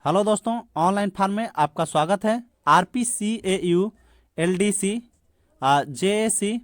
Hello दोस्तों, online form में आपका स्वागत है। RPCAU, LDC, JAC,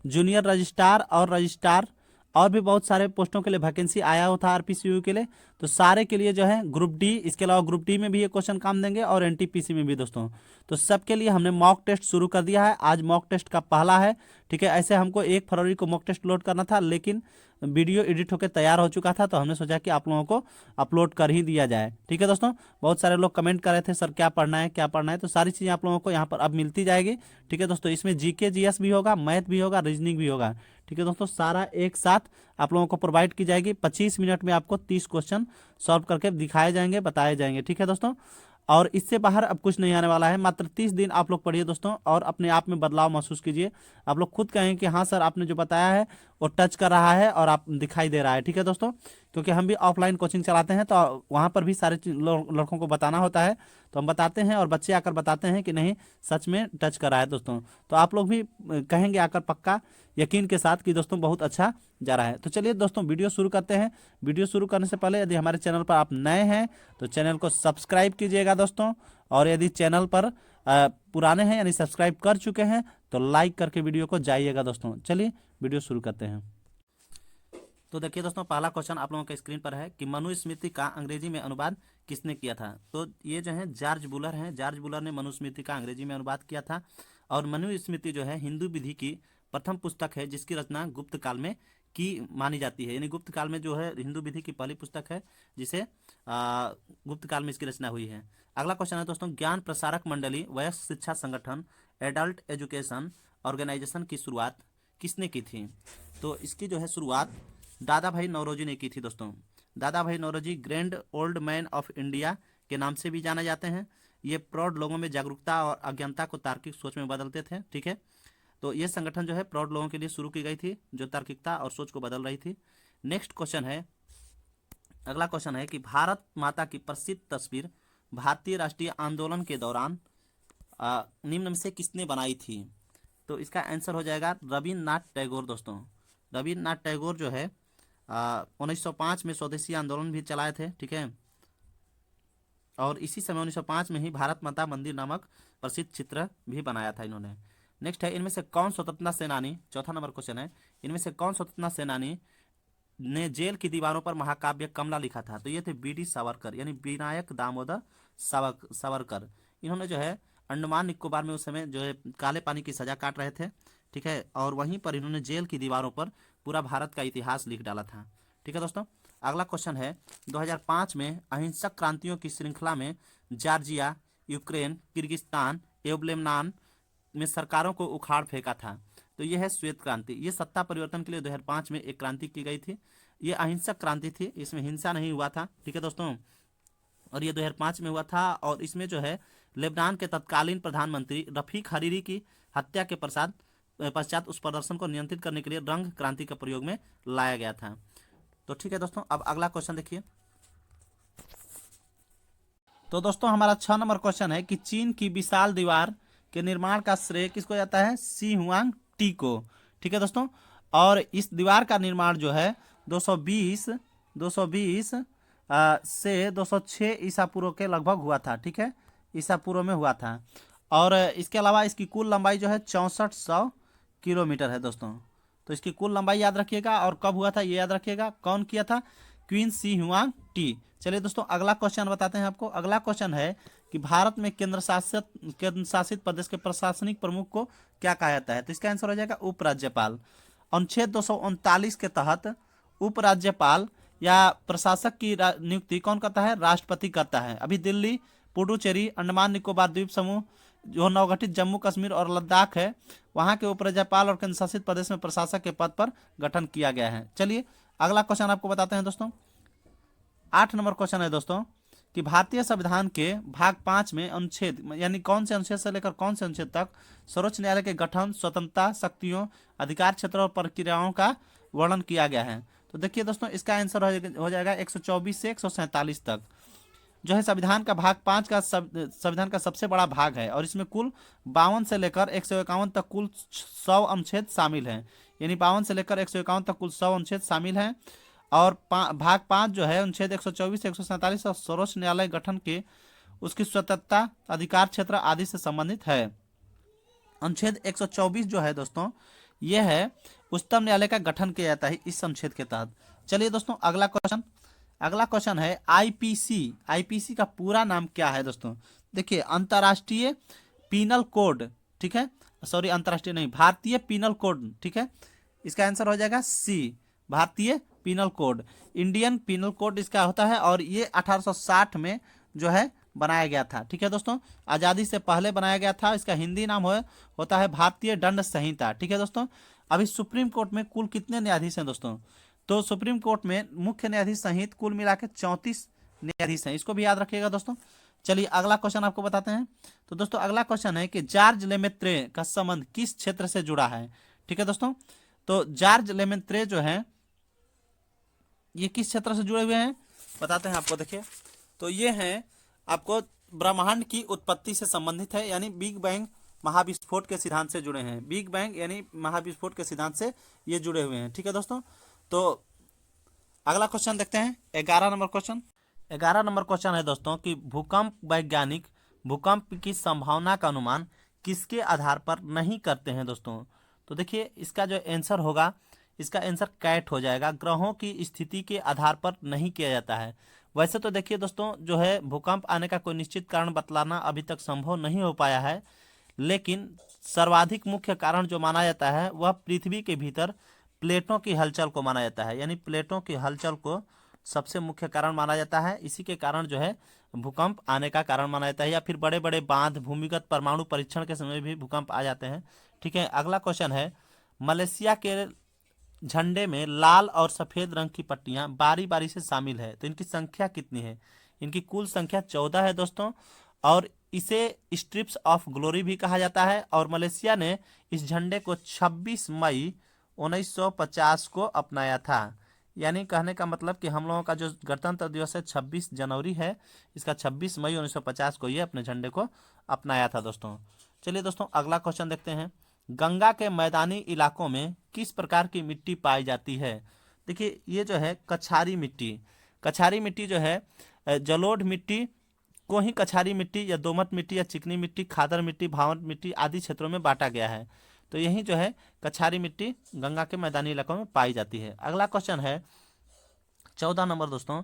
junior registrar और रजिस्ट्रार और भी बहुत सारे पोस्टों के लिए वैकेंसी आया हुआ था RPCAU के लिए। तो सारे के लिए जो है ग्रुप डी, इसके अलावा ग्रुप डी में भी ये क्वेश्चन काम देंगे और NTPC में भी दोस्तों। तो सबके लिए हमने मॉक टेस्ट शुरू कर दिया है। आज मॉक टेस्ट का पहला है। ठीक है, ऐसे हमको 1 फरवरी को मॉक टेस्ट लोड करना था, लेकिन वीडियो एडिट होकर तैयार हो चुका था, तो हमने सोचा कि आप लोगों को अपलोड कर ही दिया जाए। ठीक है दोस्तों, बहुत सारे लोग कमेंट कर रहे थे सर क्या पढ़ना है क्या पढ़ना है, तो सारी चीज़ें आप लोगों को यहाँ पर अब मिलती जाएगी। ठीक है दोस्तों, इसमें GK GS भी होगा, मैथ भी होगा, रीजनिंग भी होगा। ठीक है दोस्तों, सारा एक साथ आप लोगों को प्रोवाइड की जाएगी। 25 मिनट में आपको 30 क्वेश्चन सॉल्व करके दिखाए जाएंगे, बताए जाएंगे। ठीक है दोस्तों, और इससे बाहर अब कुछ नहीं आने वाला है। मात्र 30 दिन आप लोग पढ़िए दोस्तों, और अपने आप में बदलाव महसूस कीजिए। आप लोग खुद कहें कि हाँ सर, आपने जो बताया है वो टच कर रहा है और आप दिखाई दे रहा है। ठीक है दोस्तों, क्योंकि हम भी ऑफलाइन कोचिंग चलाते हैं, तो वहाँ पर भी सारे लड़कों को बताना होता है, तो हम बताते हैं और बच्चे आकर बताते हैं कि नहीं सच में टच कर रहा है दोस्तों। तो आप लोग भी कहेंगे आकर पक्का यकीन के साथ कि दोस्तों बहुत अच्छा जा रहा है। तो चलिए दोस्तों, वीडियो शुरू करते हैं। वीडियो शुरू करने से पहले यदि हमारे चैनल पर आप नए हैं तो चैनल को सब्सक्राइब कीजिएगा दोस्तों, और यदि चैनल पर पुराने हैं यानी सब्सक्राइब कर चुके हैं तो लाइक करके वीडियो को जाइएगा दोस्तों। चलिए वीडियो शुरू करते हैं। तो देखिए दोस्तों, पहला क्वेश्चन आप लोगों के स्क्रीन पर है कि मनुस्मृति का अंग्रेजी में अनुवाद किसने किया था। तो ये जो है जॉर्ज बुलर हैं। जॉर्ज बुलर ने मनुस्मृति का अंग्रेजी में अनुवाद किया था। और मनुस्मृति जो है हिंदू विधि की प्रथम पुस्तक है, जिसकी रचना गुप्त काल में की मानी जाती है। यानी गुप्त काल में जो है हिंदू विधि की पहली पुस्तक है, जिसे गुप्त काल में इसकी रचना हुई है। अगला क्वेश्चन है दोस्तों, ज्ञान प्रसारक मंडली वयस्क शिक्षा संगठन एडल्ट एजुकेशन ऑर्गेनाइजेशन की शुरुआत किसने की थी। तो इसकी जो है शुरुआत दादा भाई नौरोजी ने की थी दोस्तों। Dadabhai Naoroji grand old man of India के नाम से भी जाने जाते हैं। ये प्रौढ़ लोगों में जागरूकता और अज्ञानता को तार्किक सोच में बदलते थे। ठीक है, तो ये संगठन जो है प्रौढ़ लोगों के लिए शुरू की गई थी, जो तार्किकता और सोच को बदल रही थी। नेक्स्ट क्वेश्चन है, अगला क्वेश्चन है कि भारत माता की प्रसिद्ध तस्वीर भारतीय राष्ट्रीय आंदोलन के दौरान निम्न में से किसने बनाई थी। तो इसका आंसर हो जाएगा रविन्द्रनाथ टैगोर दोस्तों। रविन्द्रनाथ टैगोर जो है 1905 में स्वदेशी आंदोलन भी चलाए थे। ठीक है, और इसी समय 1905 में ही भारत माता मंदिर नामक प्रसिद्ध चित्र भी बनाया था इन्होंने। नेक्स्ट है, इनमें से कौन स्वतंत्रता सेनानी, चौथा नंबर क्वेश्चन है, इनमें से कौन स्वतंत्रता सेनानी ने जेल की दीवारों पर महाकाव्य कमला लिखा था। तो ये थे BD सावरकर, यानी विनायक दामोदर सावरकर। इन्होंने जो है अंडमान निकोबार में उस समय जो है काले पानी की सजा काट रहे थे। ठीक है, और वहीं पर इन्होंने जेल की दीवारों पर पूरा भारत का इतिहास लिख डाला था। ठीक है दोस्तों, अगला क्वेश्चन है, 2005 में अहिंसक क्रांतियों की श्रृंखला में जॉर्जिया, यूक्रेन, किर्गिस्तान एवं लेबनान में सरकारों को उखाड़ फेंका था। तो यह है श्वेत क्रांति। ये सत्ता परिवर्तन के लिए 2005 में एक क्रांति की गई थी। ये अहिंसक क्रांति थी, इसमें हिंसा नहीं हुआ था। ठीक है दोस्तों, और ये 2005 में हुआ था। और इसमें जो है लेबनान के तत्कालीन प्रधानमंत्री रफीक हरीरी की हत्या के पश्चात उस प्रदर्शन को नियंत्रित करने के लिए रंग क्रांति का प्रयोग में लाया गया था। तो ठीक है दोस्तों, अब अगला क्वेश्चन देखिए। तो दोस्तों, हमारा 6 नंबर क्वेश्चन है कि चीन की विशाल दीवार के निर्माण का श्रेय किसको जाता है। सी हुआंग टी को। ठीक है दोस्तों, और इस दीवार का निर्माण जो है 220 से 206 ईसा पूर्व के लगभग हुआ था। ठीक है, ईसा पूर्व में हुआ था। और इसके अलावा इसकी कुल लंबाई जो है 6400 किलोमीटर है दोस्तों। तो इसकी कुल लंबाई याद रखिएगा, और कब हुआ था ये याद रखिएगा। कौन किया था, क्वीन सी हुआंग टी। चलिए दोस्तों, अगला क्वेश्चन बताते हैं आपको। अगला क्वेश्चन है कि भारत में केंद्र शासित प्रदेश के प्रशासनिक प्रमुख को क्या कहा जाता है। तो इसका आंसर हो जाएगा उपराज्यपाल। अनुच्छेद 239 के तहत उपराज्यपाल या प्रशासक की नियुक्ति कौन करता है, राष्ट्रपति करता है। अभी दिल्ली, पुडुचेरी, अंडमान निकोबार द्वीप समूह, जो नवगठित जम्मू कश्मीर और लद्दाख है, वहां के उपराज्यपाल और केंद्र शासित प्रदेश में प्रशासक के पद पर गठन किया गया है। चलिए अगला क्वेश्चन आपको बताते हैं दोस्तों। 8 नंबर क्वेश्चन है दोस्तों कि भारतीय संविधान के भाग 5 में अनुच्छेद, यानी कौन से अनुच्छेद से लेकर कौन से अनुच्छेद तक सर्वोच्च न्यायालय के गठन, स्वतंत्रता, शक्तियों, अधिकार क्षेत्र और प्रक्रियाओं का वर्णन किया गया है। तो देखिए दोस्तों, इसका आंसर हो जाएगा 124 से 147 तक। जो है संविधान का भाग 5 का संविधान का सबसे बड़ा भाग है, और इसमें कुल 52 से लेकर 151 तक कुल 100 अनुच्छेद शामिल हैं। यानी 52 से लेकर 151 तक कुल 100 अनुच्छेद शामिल हैं। और भाग 5 जो है अनुच्छेद 124 147 और सर्वोच्च न्यायालय गठन के उसकी स्वतंत्रता, अधिकार क्षेत्र आदि से संबंधित है। अनुच्छेद 124 जो है दोस्तों, ये है उच्चतम न्यायालय का गठन किया जाता है इस अनुच्छेद के तहत। चलिए दोस्तों अगला क्वेश्चन है आईपीसी। आईपीसी का पूरा नाम क्या है दोस्तों? देखिए अंतर्राष्ट्रीय पीनल कोड, ठीक है, सॉरी अंतर्राष्ट्रीय नहीं, भारतीय पीनल कोड, ठीक है, इसका आंसर हो जाएगा सी, भारतीय penal code. Indian penal code इसका होता है और ये 1860 में जो है बनाया गया था। ठीक है दोस्तों, आज़ादी से पहले बनाया गया था। इसका हिंदी नाम होता है भारतीय दंड संहिता। ठीक है दोस्तों, अभी सुप्रीम कोर्ट में कुल कितने न्यायाधीश हैं दोस्तों? तो सुप्रीम कोर्ट में मुख्य न्यायाधीश सहित कुल मिला के 34 न्यायाधीश हैं, इसको भी याद रखिएगा दोस्तों। चलिए अगला क्वेश्चन आपको बताते हैं। तो दोस्तों अगला क्वेश्चन है कि जॉर्ज लेमेत्रे का संबंध किस क्षेत्र से जुड़ा है? ठीक है दोस्तों, तो जॉर्ज लेमेत्रे जो है ये किस क्षेत्र से जुड़े हुए हैं बताते हैं आपको। देखिए तो ये हैं आपको ब्रह्मांड की उत्पत्ति से संबंधित है, यानी बिग बैंग महाविस्फोट के सिद्धांत से जुड़े हैं। बिग बैंग यानी महाविस्फोट के सिद्धांत से ये जुड़े हुए हैं। ठीक है दोस्तों, तो अगला क्वेश्चन देखते हैं 11 नंबर क्वेश्चन। 11 नंबर क्वेश्चन है दोस्तों कि भूकंप वैज्ञानिक भूकंप की संभावना का अनुमान किसके आधार पर नहीं करते हैं दोस्तों? तो देखिए इसका जो आंसर होगा, इसका आंसर कैट हो जाएगा। ग्रहों की स्थिति के आधार पर नहीं किया जाता है। वैसे तो देखिए दोस्तों जो है भूकंप आने का कोई निश्चित कारण बतलाना अभी तक संभव नहीं हो पाया है, लेकिन सर्वाधिक मुख्य कारण जो माना जाता है वह पृथ्वी के भीतर प्लेटों की हलचल को माना जाता है, यानी प्लेटों की हलचल को सबसे मुख्य कारण माना जाता है। इसी के कारण जो है भूकंप आने का कारण माना जाता है, या फिर बड़े बड़े बांध, भूमिगत परमाणु परीक्षण के समय भी भूकंप आ जाते हैं। ठीक है, अगला क्वेश्चन है मलेशिया के झंडे में लाल और सफेद रंग की पट्टियां बारी बारी से शामिल है, तो इनकी संख्या कितनी है? इनकी कुल संख्या 14 है दोस्तों, और इसे स्ट्रिप्स ऑफ ग्लोरी भी कहा जाता है। और मलेशिया ने इस झंडे को 26 मई 1950 को अपनाया था। यानी कहने का मतलब कि हम लोगों का जो गणतंत्र दिवस है 26 जनवरी है, इसका 26 मई 1950 को ये अपने झंडे को अपनाया था दोस्तों। चलिए दोस्तों अगला क्वेश्चन देखते हैं। गंगा के मैदानी इलाकों में किस प्रकार की मिट्टी पाई जाती है? देखिए ये जो है कछारी मिट्टी जो है जलोढ़ मिट्टी को ही कछारी मिट्टी या दोमट मिट्टी या चिकनी मिट्टी, खादर मिट्टी, भावर मिट्टी आदि क्षेत्रों में बांटा गया है। तो यही जो है कछारी मिट्टी गंगा के मैदानी इलाकों में पाई जाती है। अगला क्वेश्चन है 14 नंबर दोस्तों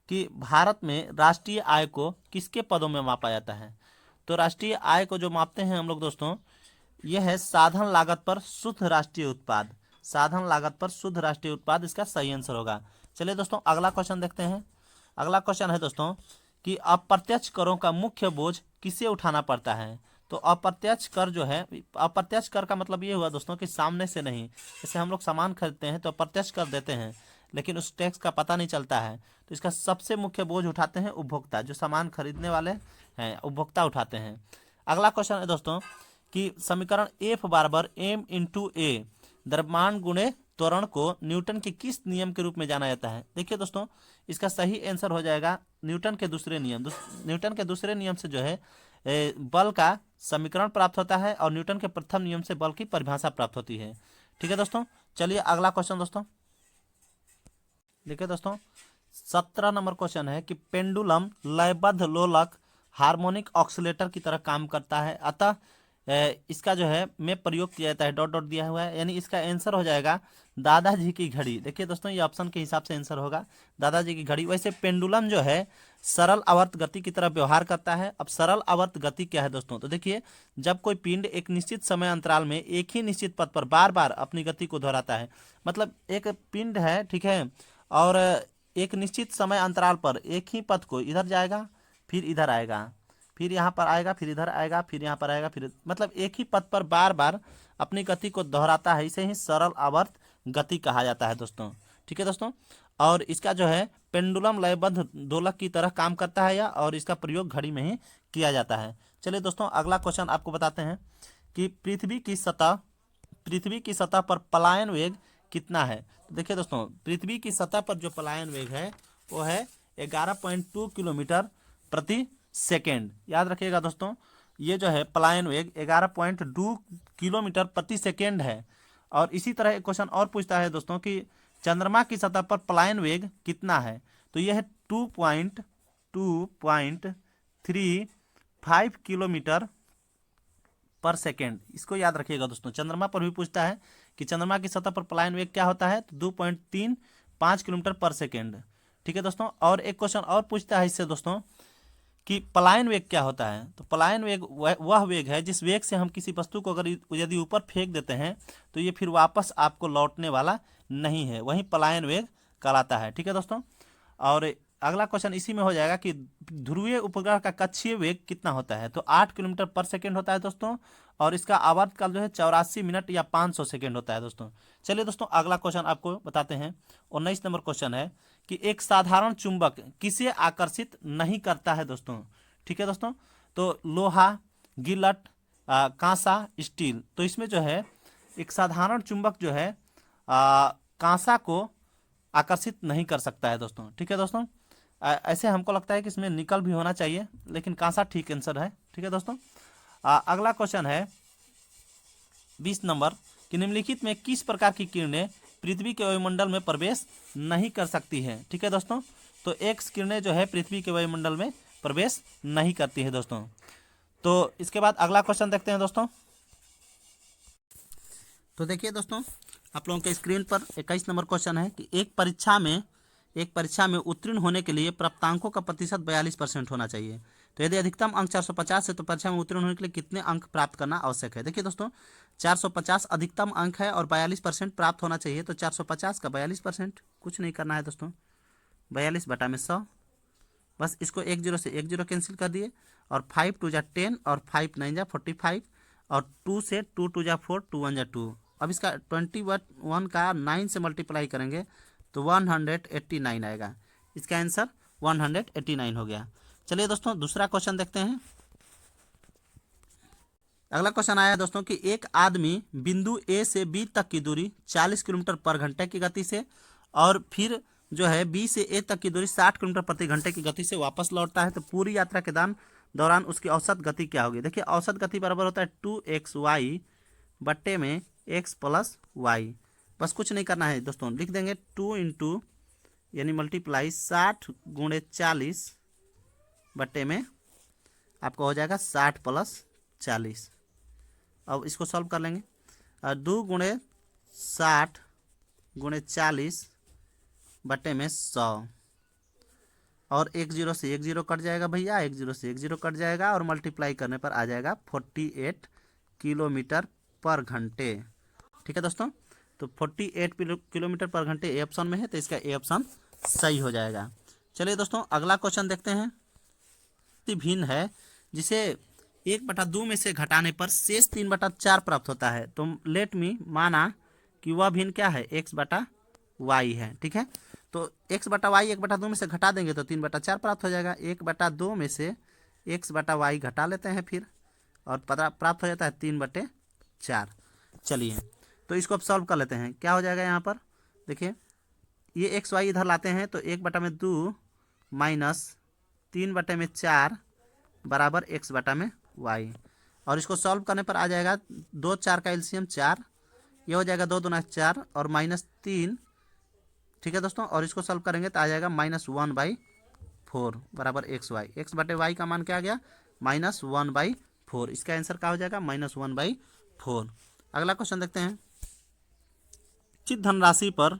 कि भारत में राष्ट्रीय आय को किसके पदों में मापा जाता है? तो राष्ट्रीय आय को जो मापते हैं हम लोग दोस्तों, यह है साधन लागत पर शुद्ध राष्ट्रीय उत्पाद। साधन लागत पर शुद्ध राष्ट्रीय उत्पाद इसका सही आंसर होगा। चलिए दोस्तों अगला क्वेश्चन देखते हैं। अगला क्वेश्चन है दोस्तों कि अप्रत्यक्ष करों का मुख्य बोझ किसे उठाना पड़ता है? तो अप्रत्यक्ष कर जो है, अप्रत्यक्ष कर का मतलब ये हुआ दोस्तों कि सामने से नहीं। जैसे हम लोग सामान खरीदते हैं तो अप्रत्यक्ष कर देते हैं, लेकिन उस टैक्स का पता नहीं चलता है, तो इसका सबसे मुख्य बोझ उठाते हैं उपभोक्ता। जो सामान खरीदने वाले हैं उपभोक्ता उठाते हैं। अगला क्वेश्चन है दोस्तों कि समीकरण F बराबर m इंटू ए द्रव्यमान गुणे त्वरण को न्यूटन के किस नियम के रूप में जाना जाता है? देखिए दोस्तों इसका सही आंसर हो जाएगा न्यूटन के दूसरे नियम। न्यूटन के दूसरे नियम से जो है बल का समीकरण प्राप्त होता है, और न्यूटन के प्रथम नियम से बल की परिभाषा प्राप्त होती है। ठीक है दोस्तों, चलिए अगला क्वेश्चन दोस्तों देखिए दोस्तों 17 नंबर क्वेश्चन है कि पेंडुलम लयबद्ध लोलक हार्मोनिक ऑक्सीलेटर की तरह काम करता है, अतः इसका जो है में प्रयोग किया जाता है। डॉट डॉट दिया हुआ है, यानी इसका आंसर हो जाएगा दादाजी की घड़ी। देखिए दोस्तों ये ऑप्शन के हिसाब से आंसर होगा दादाजी की घड़ी। वैसे पेंडुलम जो है सरल आवर्त गति की तरह व्यवहार करता है। अब सरल आवर्त गति क्या है दोस्तों? तो देखिए जब कोई पिंड एक निश्चित समय अंतराल में एक ही निश्चित पथ पर बार बार अपनी गति को दोहराता है, मतलब एक पिंड है, ठीक है, और एक निश्चित समय अंतराल पर एक ही पथ को इधर जाएगा, फिर इधर आएगा, फिर यहाँ पर आएगा, फिर इधर आएगा, फिर यहाँ पर आएगा, फिर मतलब एक ही पथ पर बार बार अपनी गति को दोहराता है, इसे ही सरल आवर्त गति कहा जाता है दोस्तों। ठीक है दोस्तों, और इसका जो है पेंडुलम लयबद्ध दोलक की तरह काम करता है और इसका प्रयोग घड़ी में ही किया जाता है। चलिए दोस्तों अगला क्वेश्चन आपको बताते हैं कि पृथ्वी की सतह पर पलायन वेग कितना है? तो देखिए दोस्तों पृथ्वी की सतह पर जो पलायन वेग है वो है 11.2 किलोमीटर प्रति सेकेंड। याद रखिएगा दोस्तों ये जो है पलायन वेग 11.2 किलोमीटर प्रति सेकेंड है। और इसी तरह एक क्वेश्चन और पूछता है दोस्तों कि चंद्रमा की सतह पर पलायन वेग कितना है? तो यह है 2.235 किलोमीटर पर सेकेंड। इसको याद रखिएगा दोस्तों, चंद्रमा पर भी पूछता है कि चंद्रमा की सतह पर पलायन वेग क्या होता है, तो 2.35 किलोमीटर पर सेकेंड। ठीक है दोस्तों, और एक क्वेश्चन और पूछता है इससे दोस्तों कि पलायन वेग क्या होता है? तो पलायन वेग वह वेग है जिस वेग से हम किसी वस्तु को अगर यदि ऊपर फेंक देते हैं तो ये फिर वापस आपको लौटने वाला नहीं है, वही पलायन वेग कहलाता है। ठीक है दोस्तों, और अगला क्वेश्चन इसी में हो जाएगा कि ध्रुवीय उपग्रह का कक्षीय वेग कितना होता है? तो 8 किलोमीटर पर सेकेंड होता है दोस्तों, और इसका आवर्तकाल जो है 84 मिनट या 500 सेकेंड होता है दोस्तों। चलिए दोस्तों, अगला क्वेश्चन आपको बताते हैं। 19 नंबर क्वेश्चन है कि एक साधारण चुंबक किसे आकर्षित नहीं करता है दोस्तों? ठीक है दोस्तों, तो लोहा, गिलट, कांसा, स्टील। तो इसमें जो है एक साधारण चुंबक जो है कांसा को आकर्षित नहीं कर सकता है दोस्तों। ठीक है दोस्तों, ऐसे हमको लगता है कि इसमें निकल भी होना चाहिए, लेकिन कांसा ठीक आंसर है। ठीक है दोस्तों, अगला क्वेश्चन है 20 नंबर कि निम्नलिखित में किस प्रकार की किरणें पृथ्वी के वायुमंडल में प्रवेश नहीं कर सकती है? ठीक है दोस्तों, तो एक्स किरणें जो है पृथ्वी के वायुमंडल में प्रवेश नहीं करती है दोस्तों। तो इसके बाद अगला क्वेश्चन देखते हैं दोस्तों। तो देखिए दोस्तों, आप लोगों के स्क्रीन पर 21 नंबर क्वेश्चन है कि एक परीक्षा में उत्तीर्ण होने के लिए प्राप्तांकों का प्रतिशत 42% होना चाहिए। तो यदि अधिकतम अंक 450 है तो परीक्षा में उत्तीर्ण होने के लिए कितने अंक प्राप्त करना आवश्यक है? देखिए दोस्तों, 450 अधिकतम अंक है और 42% प्राप्त होना चाहिए। तो 450 का 42%, कुछ नहीं करना है दोस्तों, 42/100। बस इसको 1 0 से 1 0 कैंसिल कर दिए, और 5 2 जा 10 और 5 9 जा 45, और 2 से 2 2 जा 4, 2 1 जा 2। अब इसका 21 का 9 से मल्टीप्लाई करेंगे तो 189 आएगा। इसका आंसर 189 हो गया। चलिए दोस्तों, दूसरा क्वेश्चन देखते हैं। अगला क्वेश्चन आया है दोस्तों कि एक आदमी बिंदु ए से बी तक की दूरी 40 किलोमीटर पर घंटे की गति से, और फिर जो है बी से ए तक की दूरी 60 किलोमीटर प्रति घंटे की गति से वापस लौटता है। तो पूरी यात्रा के दौरान उसकी औसत गति क्या होगी? देखिए, औसत गति बराबर होता है 2xy बट्टे में x प्लस वाई। बस कुछ नहीं करना है दोस्तों, लिख देंगे 2 इंटू यानी मल्टीप्लाई 60 गुणे 40 बट्टे में आपको हो जाएगा 60 प्लस 40। अब इसको सॉल्व कर लेंगे, 2 गुणे 60 गुणे 40 बट्टे में 100, और 1 0 से 1 0 कट जाएगा भैया, 1 0 से 1 0 कट जाएगा, और मल्टीप्लाई करने पर आ जाएगा 48 किलोमीटर पर घंटे। ठीक है दोस्तों, तो 48 किलोमीटर पर घंटे ए ऑप्शन में है, तो इसका ए ऑप्शन सही हो जाएगा। चलिए दोस्तों, अगला क्वेश्चन देखते हैं। भिन्न है जिसे 1/2 में से घटाने पर शेष 3/4 प्राप्त होता है। तो लेट मी माना कि वह भिन्न क्या है, x/y है। ठीक है, तो x/y 1/2 में से घटा देंगे तो 3/4 प्राप्त हो जाएगा। 1/2 में से x/y घटा लेते हैं फिर, और प्राप्त हो जाता है 3/4। चलिए, तो इसको अब सॉल्व कर लेते हैं। क्या हो जाएगा यहाँ पर, देखिए ये x y इधर लाते हैं तो 1/2 माइनस 3/4 बराबर x/y, और इसको सॉल्व करने पर आ जाएगा 2 4 का एलसीएम 4, ये हो जाएगा 2 दूना 4 और -3। ठीक है दोस्तों, और इसको सॉल्व करेंगे तो आ जाएगा -1/4 बराबर xy। x/y का मान क्या आ गया, -1/4। इसका आंसर क्या हो जाएगा, -1/4। अगला क्वेश्चन देखते हैं। निश्चित धनराशि पर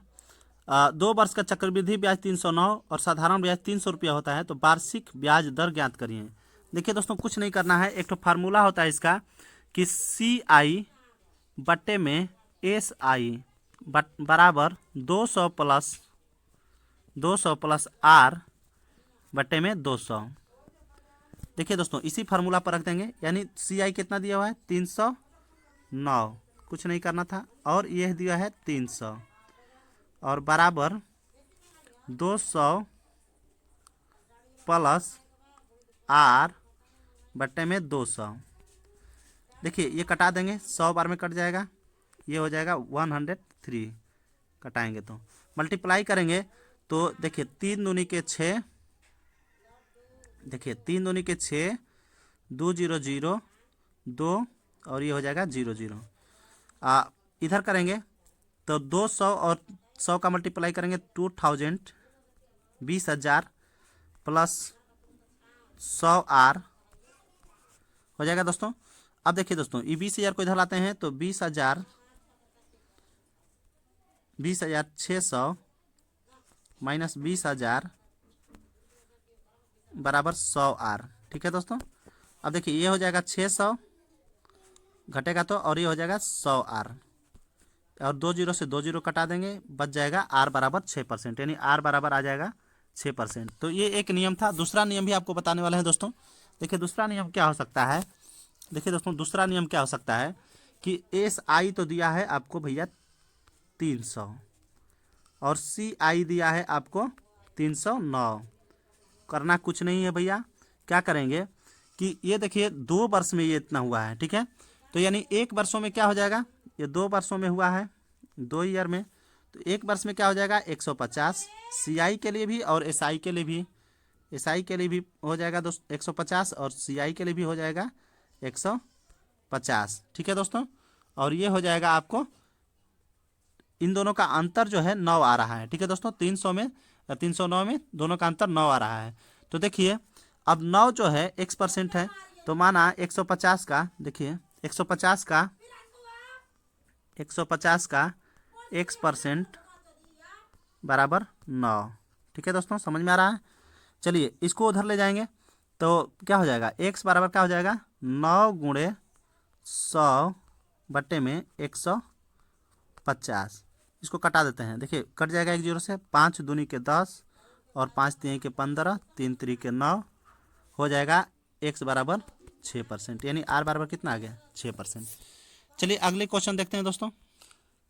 2 वर्ष का चक्रवृद्धि ब्याज 309 और साधारण ब्याज 300 रुपया होता है, तो वार्षिक ब्याज दर ज्ञात करिए। देखिए दोस्तों, कुछ नहीं करना है, एक तो फार्मूला होता है इसका कि CI बट्टे में SI बराबर 200 प्लस R बट्टे में 200। देखिए दोस्तों, इसी फार्मूला पर रख देंगे, यानी CI कितना दिया हुआ है, 309, कुछ नहीं करना था, और यह दिया है 300, और बराबर 200 प्लस R बट्टे में 200। देखिए ये कटा देंगे, 100 बार में कट जाएगा, ये हो जाएगा 103। कटाएंगे तो मल्टीप्लाई करेंगे तो देखिए 3 दूनी के 6, देखिए 3 दूनी के 6, 2 0 0 2, और ये हो जाएगा 0 0। इधर करेंगे तो 200 और 100 का मल्टीप्लाई करेंगे 2000 20,000 प्लस 100R हो जाएगा दोस्तों। अब देखिए दोस्तों, ये 20,000 को इधर लाते हैं तो 20,600 माइनस 20,000 बराबर 100R। ठीक है दोस्तों। अब देखिए ये हो जाएगा 600 घटेगा तो, और ये हो जाएगा 100R, और 2 जीरो से 2 जीरो कटा देंगे, बच जाएगा R बराबर 6%, यानी R बराबर आ जाएगा 6%। तो ये एक नियम था। दूसरा नियम भी आपको बताने वाले हैं दोस्तों। देखिए दूसरा नियम क्या हो सकता है। देखिए दोस्तों, दूसरा नियम क्या हो सकता है कि SI तो दिया है आपको भैया 300 और CI दिया है आपको 309। करना कुछ नहीं है भैया, क्या करेंगे कि ये देखिए 2 वर्ष में ये इतना हुआ है। ठीक है, तो यानी 1 वर्षों में क्या हो जाएगा, ये 2 वर्षों में हुआ है, 2 ईयर में, तो 1 वर्ष में क्या हो जाएगा 150। CI के लिए भी और SI के लिए भी, SI के लिए भी हो जाएगा दोस्त 150 और CI के लिए भी हो जाएगा 150। ठीक है दोस्तों, और ये हो जाएगा आपको, इन दोनों का अंतर जो है 9 आ रहा है। ठीक है दोस्तों, 300 में 309 में दोनों का अंतर 9 आ रहा है। तो देखिए अब 9 जो है x% है, तो माना 150 का, देखिए 150 का x% बराबर 9। ठीक है दोस्तों, समझ में आ रहा है। चलिए इसको उधर ले जाएंगे तो क्या हो जाएगा, x बराबर क्या हो जाएगा 9 गुणे 100 बट्टे में 150। इसको कटा देते हैं, देखिए कट जाएगा 1 जीरो से, 5 दूनी के 10 और 5 तीन के 15, 3 3 के 9 हो जाएगा x बराबर 6%, यानी R बराबर कितना आ गया 6%। चलिए अगले क्वेश्चन देखते हैं दोस्तों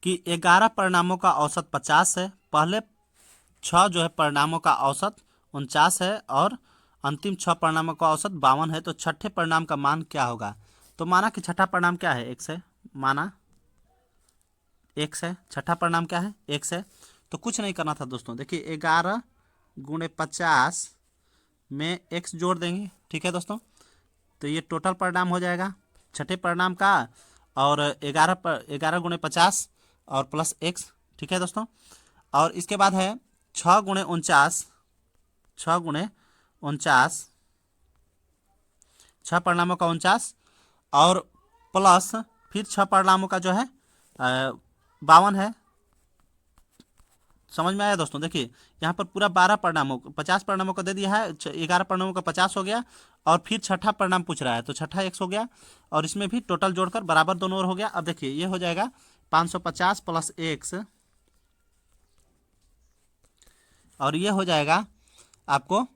कि 11 परिणामों का औसत 50 है, पहले 6 जो है परिणामों का औसत 49 है और अंतिम 6 परिणामों का औसत 52 है, तो छठे परिणाम का मान क्या होगा। तो माना कि छठा परिणाम क्या है, x है, माना x है, छठा परिणाम क्या है x है। तो कुछ नहीं करना था दोस्तों, देखिए 11 गुणे 50 में x जोड़ देंगे। ठीक है दोस्तों, तो ये टोटल परिणाम हो जाएगा छठे परिणाम का, और 11 गुणे 50 और प्लस x। ठीक है दोस्तों, और इसके बाद है 6 गुणे 49, 6 गुणे 49, 6 परिणामों का 49 और प्लस फिर 6 परिणामों का जो है 52 है। समझ में आया दोस्तों। देखिए यहाँ पर पूरा 12 परिणामों 50 परिणामों को दे दिया है, 11 परिणामों का 50 हो गया, और फिर छठा परिणाम पूछ रहा है तो छठा x हो गया, और इसमें भी टोटल जोड़कर बराबर दोनों ओर हो गया। अब देखिए ये हो जाएगा 550 प्लस x, और ये हो जाएगा आपको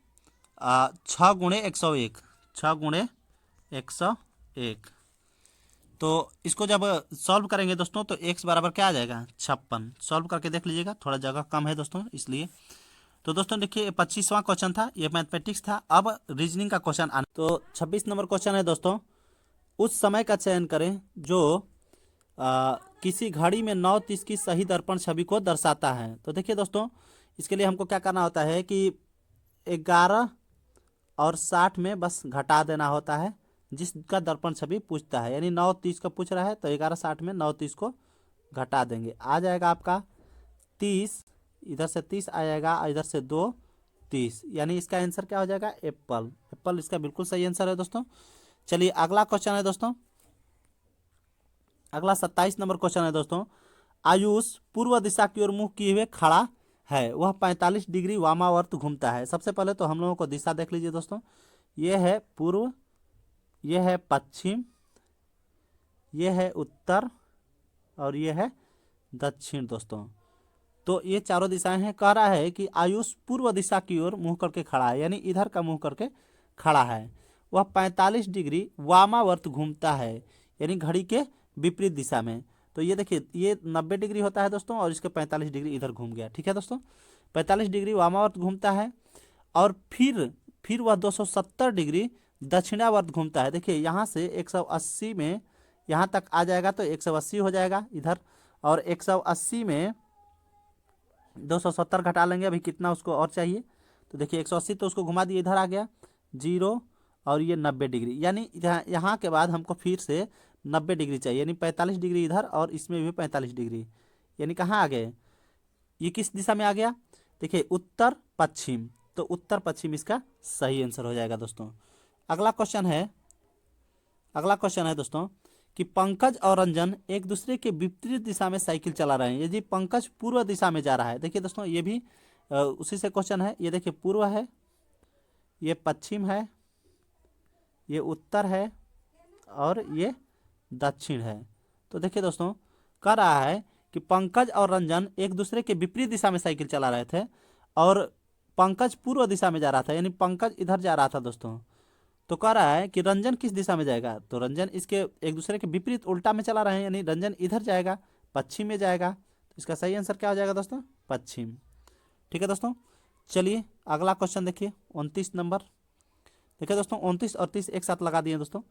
6 गुणे 101, 6 गुणे 101। तो इसको जब सॉल्व करेंगे दोस्तों तो x बराबर क्या आ जाएगा 56। सॉल्व करके देख लीजिएगा, थोड़ा जगह कम है दोस्तों इसलिए। तो दोस्तों देखिए 25वां क्वेश्चन था, ये मैथमेटिक्स था। अब रीजनिंग का क्वेश्चन आना, तो 26 नंबर क्वेश्चन है दोस्तों, उस समय का चयन करें जो किसी घड़ी में 9:30 की सही दर्पण छवि को दर्शाता है। तो देखिए दोस्तों, इसके लिए हमको क्या करना होता है कि 11 और 60 में बस घटा देना होता है जिसका दर्पण छवि पूछता है, यानी 9:30 का पूछ रहा है तो 11:60 में 9:30 को घटा देंगे, आ जाएगा आपका 30, इधर से 30 आ जाएगा और इधर से 2 30, यानी इसका आंसर क्या हो जाएगा एप्पल। एप्पल इसका बिल्कुल सही आंसर है दोस्तों। चलिए अगला क्वेश्चन है दोस्तों, अगला 27 नंबर क्वेश्चन है दोस्तों, आयुष पूर्व दिशा की ओर मुंह किए हुए खड़ा है, वह 45 डिग्री वामावर्त घूमता है। सबसे पहले तो हम लोगों को दिशा देख लीजिए दोस्तों, ये है पूर्व, ये है पश्चिम, ये है उत्तर और ये है दक्षिण दोस्तों। तो ये चारों दिशाएं हैं। कह रहा है कि आयुष पूर्व दिशा की ओर मुंह करके खड़ा है, यानी इधर का मुंह करके खड़ा है, वह 45 डिग्री वामावर्त घूमता है, यानी घड़ी के विपरीत दिशा में। तो ये देखिए ये 90 डिग्री होता है दोस्तों, और इसके 45 डिग्री इधर घूम गया। ठीक है दोस्तों, 45 डिग्री वामावर्त घूमता है, और फिर वह 270 डिग्री दक्षिणावर्त घूमता है। देखिए यहाँ से 180 में यहाँ तक आ जाएगा तो 180 हो जाएगा इधर, और 180 में 270 घटा लेंगे, अभी कितना उसको और चाहिए, तो देखिए 180 तो उसको घुमा दिए, इधर आ गया 0, और ये 90 डिग्री, यानी यहाँ के बाद हमको फिर से 90 डिग्री चाहिए, यानी 45 डिग्री इधर और इसमें भी 45 डिग्री, यानी कहाँ आ गए, ये किस दिशा में आ गया, देखिए उत्तर पश्चिम, तो उत्तर पश्चिम इसका सही आंसर हो जाएगा दोस्तों। अगला क्वेश्चन है दोस्तों कि पंकज और रंजन एक दूसरे के विपरीत दिशा में साइकिल चला रहे हैं। यदि पंकज पूर्व दिशा में जा रहा है, देखिए दोस्तों ये भी उसी से क्वेश्चन है। ये देखिए पूर्व है, ये पश्चिम है, ये उत्तर है और ये दक्षिण है। तो देखिए दोस्तों कह रहा है कि पंकज और रंजन एक दूसरे के विपरीत दिशा में साइकिल चला रहे थे और पंकज पूर्व दिशा में जा रहा था, यानी पंकज इधर जा रहा था दोस्तों। तो कह रहा है कि रंजन किस दिशा में जाएगा, तो रंजन इसके एक दूसरे के विपरीत उल्टा में चला रहे हैं, यानी रंजन इधर जाएगा, पश्चिम में जाएगा। तो इसका सही आंसर क्या हो जाएगा दोस्तों, पश्चिम। ठीक है दोस्तों, चलिए अगला क्वेश्चन देखिए 29 नंबर। देखिए दोस्तों 29 और 30 एक साथ लगा दिए दोस्तों।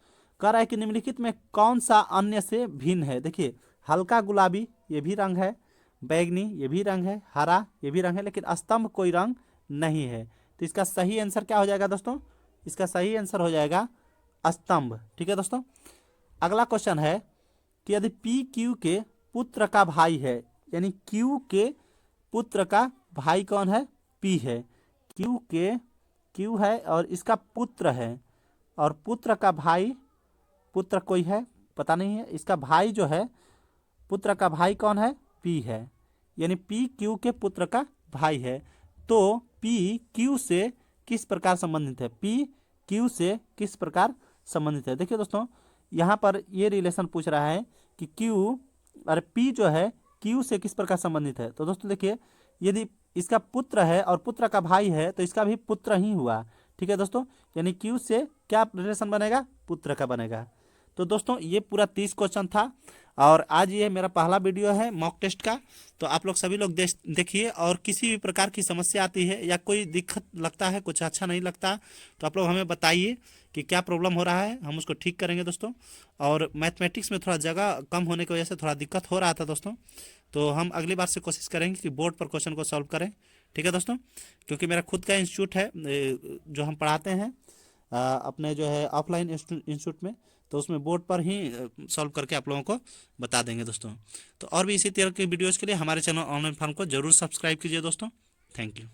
कह रहा है कि निम्नलिखित में कौन सा अन्य से भिन्न है। देखिए हल्का गुलाबी ये भी रंग है, बैगनी ये भी रंग है, हरा ये भी रंग है, लेकिन स्तंभ कोई रंग नहीं है। तो इसका सही आंसर क्या हो जाएगा दोस्तों, इसका सही आंसर हो जाएगा स्तंभ। ठीक है दोस्तों, अगला क्वेश्चन है कि यदि पी क्यू के पुत्र का भाई है, यानी क्यू के पुत्र का भाई कौन है, पी है। क्यू है और इसका पुत्र है, और पुत्र का भाई, पुत्र कोई है पता नहीं है, इसका भाई जो है पुत्र का भाई कौन है, पी है, यानी पी क्यू के पुत्र का भाई है। तो पी क्यू से किस प्रकार संबंधित है, पी क्यू से किस प्रकार संबंधित है। देखिए दोस्तों यहाँ पर ये रिलेशन पूछ रहा है कि क्यू और पी जो है क्यू से किस प्रकार संबंधित है। तो दोस्तों देखिए यदि इसका पुत्र है और पुत्र का भाई है तो इसका भी पुत्र ही हुआ। ठीक है दोस्तों, यानी क्यू से क्या रिलेशन बनेगा, पुत्र का बनेगा। तो दोस्तों ये पूरा 30 क्वेश्चन था और आज ये मेरा पहला वीडियो है मॉक टेस्ट का। तो आप लोग सभी लोग देखिए, और किसी भी प्रकार की समस्या आती है या कोई दिक्कत लगता है, कुछ अच्छा नहीं लगता, तो आप लोग हमें बताइए कि क्या प्रॉब्लम हो रहा है, हम उसको ठीक करेंगे दोस्तों। और मैथमेटिक्स में थोड़ा जगह कम होने की वजह से थोड़ा दिक्कत हो रहा था दोस्तों, तो हम अगली बार से कोशिश करेंगे कि बोर्ड पर क्वेश्चन को सॉल्व करें। ठीक है दोस्तों, क्योंकि मेरा खुद का इंस्टीट्यूट है जो हम पढ़ाते हैं अपने जो है ऑफलाइन इंस्टीट्यूट में, तो उसमें बोर्ड पर ही सॉल्व करके आप लोगों को बता देंगे दोस्तों। तो और भी इसी तरह की वीडियोज़ के लिए हमारे चैनल ऑनलाइन फॉर्म को जरूर सब्सक्राइब कीजिए दोस्तों। Thank you.